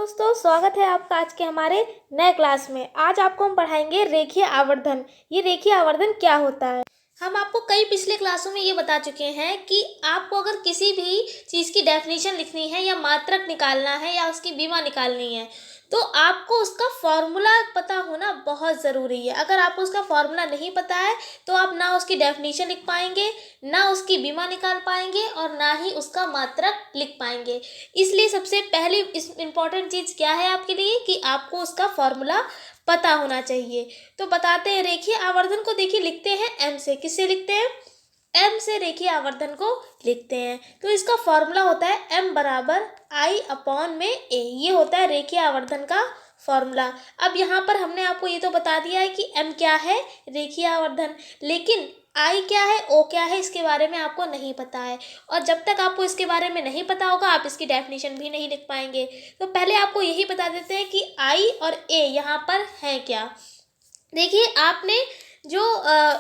दोस्तों, स्वागत है आपका आज के हमारे नए क्लास में। आज आपको हम पढ़ाएंगे रेखीय आवर्धन। ये रेखीय आवर्धन क्या होता है? हम आपको कई पिछले क्लासों में ये बता चुके हैं कि आपको अगर किसी भी चीज़ की डेफिनेशन लिखनी है या मात्रक निकालना है या उसकी बीमा निकालनी है तो आपको उसका फॉर्मूला पता होना बहुत ज़रूरी है। अगर आपको उसका फॉर्मूला नहीं पता है तो आप ना उसकी डेफिनेशन लिख पाएंगे, ना उसकी बीमा निकाल पाएंगे और ना ही उसका मात्रक लिख पाएंगे। इसलिए सबसे पहली इम्पॉर्टेंट चीज़ क्या है आपके लिए कि आपको उसका फॉर्मूला पता होना चाहिए। तो बताते हैं, रेखीय आवर्धन को देखिए लिखते हैं एम से। किससे लिखते हैं? एम से रेखीय आवर्धन को लिखते हैं। तो इसका फॉर्मूला होता है एम बराबर आई अपॉन में ए। ये होता है रेखीय आवर्धन का फॉर्मूला। अब यहाँ पर हमने आपको ये तो बता दिया है कि एम क्या है, रेखीय आवर्धन, लेकिन आई क्या है, ओ क्या है, इसके बारे में आपको नहीं पता है। और जब तक आपको इसके बारे में नहीं पता होगा आप इसकी डेफिनेशन भी नहीं लिख पाएंगे। तो पहले आपको यही बता देते हैं कि आई और ए यहाँ पर है क्या। देखिए, आपने जो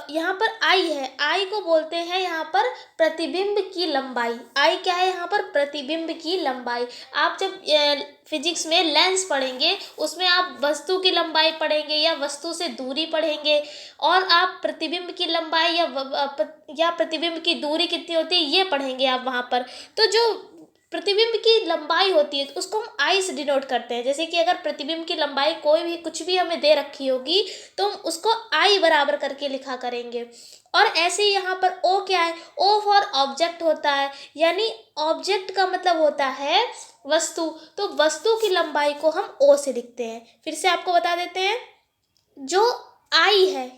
यहाँ पर आई है, आई को बोलते हैं यहाँ पर प्रतिबिंब की लंबाई। आई क्या है यहाँ पर? प्रतिबिंब की लंबाई। आप जब फिजिक्स में लेंस पढ़ेंगे उसमें आप वस्तु की लंबाई पढ़ेंगे या वस्तु से दूरी पढ़ेंगे, और आप प्रतिबिंब की लंबाई या प्रतिबिंब की दूरी कितनी होती है ये पढ़ेंगे आप वहाँ पर। तो जो प्रतिबिंब की लंबाई होती है तो उसको हम आई से डिनोट करते हैं। जैसे कि अगर प्रतिबिंब की लंबाई कोई भी कुछ भी हमें दे रखी होगी तो हम उसको आई बराबर करके लिखा करेंगे। और ऐसे ही यहाँ पर ओ क्या है? ओ फॉर ऑब्जेक्ट होता है, यानी ऑब्जेक्ट का मतलब होता है वस्तु। तो वस्तु की लंबाई को हम ओ से लिखते हैं। फिर से आपको बता देते हैं, जो आई है,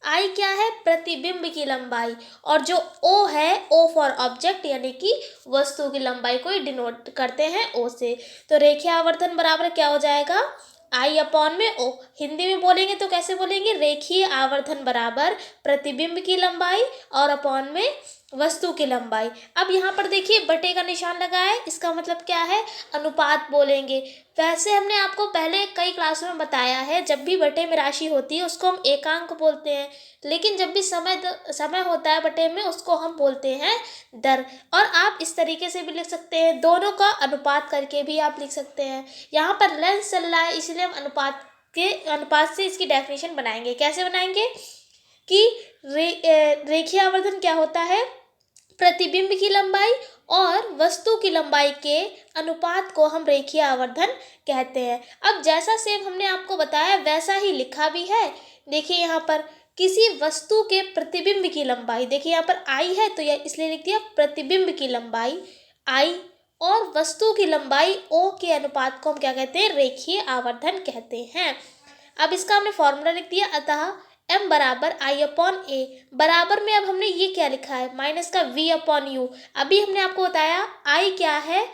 आई क्या है? प्रतिबिंब की लंबाई, और जो ओ है, ओ फॉर ऑब्जेक्ट यानी कि वस्तु की लंबाई को ही डिनोट करते हैं ओ से। तो रेखीय आवर्धन बराबर क्या हो जाएगा? आई अपॉन में ओ। हिंदी में बोलेंगे तो कैसे बोलेंगे? रेखीय आवर्धन बराबर प्रतिबिंब की लंबाई और अपॉन में वस्तु की लंबाई। अब यहाँ पर देखिए बटे का निशान लगा है, इसका मतलब क्या है? अनुपात बोलेंगे। वैसे हमने आपको पहले कई क्लासों में बताया है, जब भी बटे में राशि होती है उसको हम एकांक बोलते हैं, लेकिन जब भी समय होता है बटे में उसको हम बोलते हैं दर। और आप इस तरीके से भी लिख सकते हैं, दोनों का अनुपात करके भी आप लिख सकते हैं। यहाँ पर लेंस चल रहा है इसलिए हम अनुपात से इसकी डेफिनेशन बनाएंगे। कैसे बनाएंगे कि रेखीय आवर्धन क्या होता है? प्रतिबिंब की लंबाई और वस्तु की लंबाई के अनुपात को हम रेखीय आवर्धन कहते हैं। अब जैसा सेम हमने आपको बताया वैसा ही लिखा भी है। देखिए यहाँ पर किसी वस्तु के प्रतिबिंब की लंबाई, देखिए यहाँ पर आई है तो यह इसलिए लिख दिया प्रतिबिंब की लंबाई आई, और वस्तु की लंबाई ओ के अनुपात को हम क्या कहते हैं? रेखीय आवर्धन कहते हैं। अब इसका हमने फॉर्मूला लिख दिया, अतः m बराबर आई अपॉन ए। बराबर में अब हमने ये क्या लिखा है? माइनस का v अपॉन यू। अभी हमने आपको बताया आई क्या है?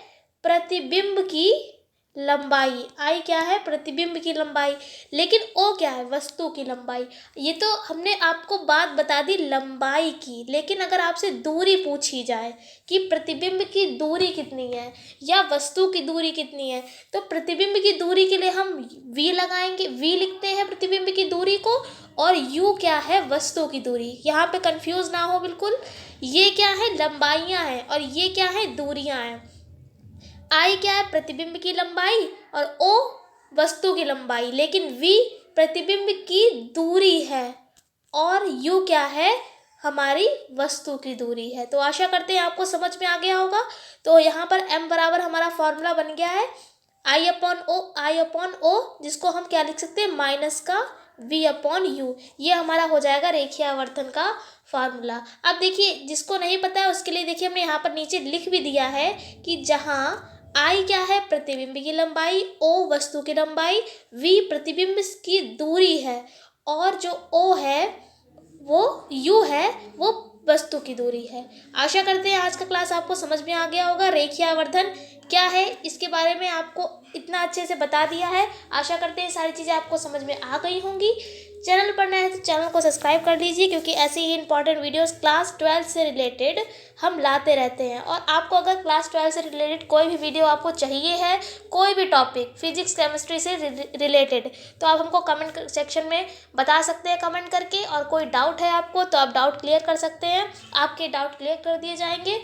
प्रतिबिंब की लंबाई। आई क्या है? प्रतिबिंब की लंबाई। लेकिन ओ क्या है? वस्तु की लंबाई। ये तो हमने आपको बात बता दी लंबाई की, लेकिन अगर आपसे दूरी पूछी जाए कि प्रतिबिंब की दूरी कितनी है या वस्तु की दूरी कितनी है, तो प्रतिबिंब की दूरी के लिए हम v लगाएंगे, v लिखते हैं प्रतिबिंब की दूरी को, और u क्या है? वस्तु की दूरी। यहाँ पे कंफ्यूज ना हो बिल्कुल, ये क्या है? लंबाइयाँ हैं और ये क्या है? दूरियाँ हैं। आई क्या है? प्रतिबिंब की लंबाई, और ओ वस्तु की लंबाई, लेकिन v प्रतिबिंब की दूरी है और u क्या है? हमारी वस्तु की दूरी है। तो आशा करते हैं आपको समझ में आ गया होगा। तो यहाँ पर m बराबर हमारा फॉर्मूला बन गया है आई अपॉन ओ, जिसको हम क्या लिख सकते हैं? माइनस का v अपॉन यू। ये हमारा हो जाएगा रेखीय आवर्धन का फार्मूला। अब देखिए, जिसको नहीं पता है उसके लिए देखिए हमने यहाँ पर नीचे लिख भी दिया है कि जहाँ आई क्या है? प्रतिबिंब की लंबाई, ओ वस्तु की लंबाई, v प्रतिबिंब की दूरी है, और जो ओ है वो u है, वो वस्तु की दूरी है। आशा करते हैं आज का क्लास आपको समझ में आ गया होगा। रेखीय आवर्धन क्या है इसके बारे में आपको इतना अच्छे से बता दिया है। आशा करते हैं सारी चीज़ें आपको समझ में आ गई होंगी। चैनल पर नए हैं तो चैनल को सब्सक्राइब कर लीजिए, क्योंकि ऐसे ही इंपॉर्टेंट वीडियोस क्लास 12 से रिलेटेड हम लाते रहते हैं। और आपको अगर क्लास 12 से रिलेटेड कोई भी वीडियो आपको चाहिए है, कोई भी टॉपिक फिजिक्स केमिस्ट्री से रिलेटेड, तो आप हमको कमेंट सेक्शन में बता सकते हैं कमेंट करके। और कोई डाउट है आपको तो आप डाउट क्लियर कर सकते हैं, आपके डाउट क्लियर कर दिए जाएंगे।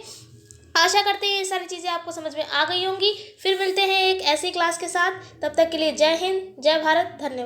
आशा करते हैं ये सारी चीज़ें आपको समझ में आ गई होंगी। फिर मिलते हैं एक ऐसी क्लास के साथ, तब तक के लिए जय हिंद, जय भारत, धन्यवाद।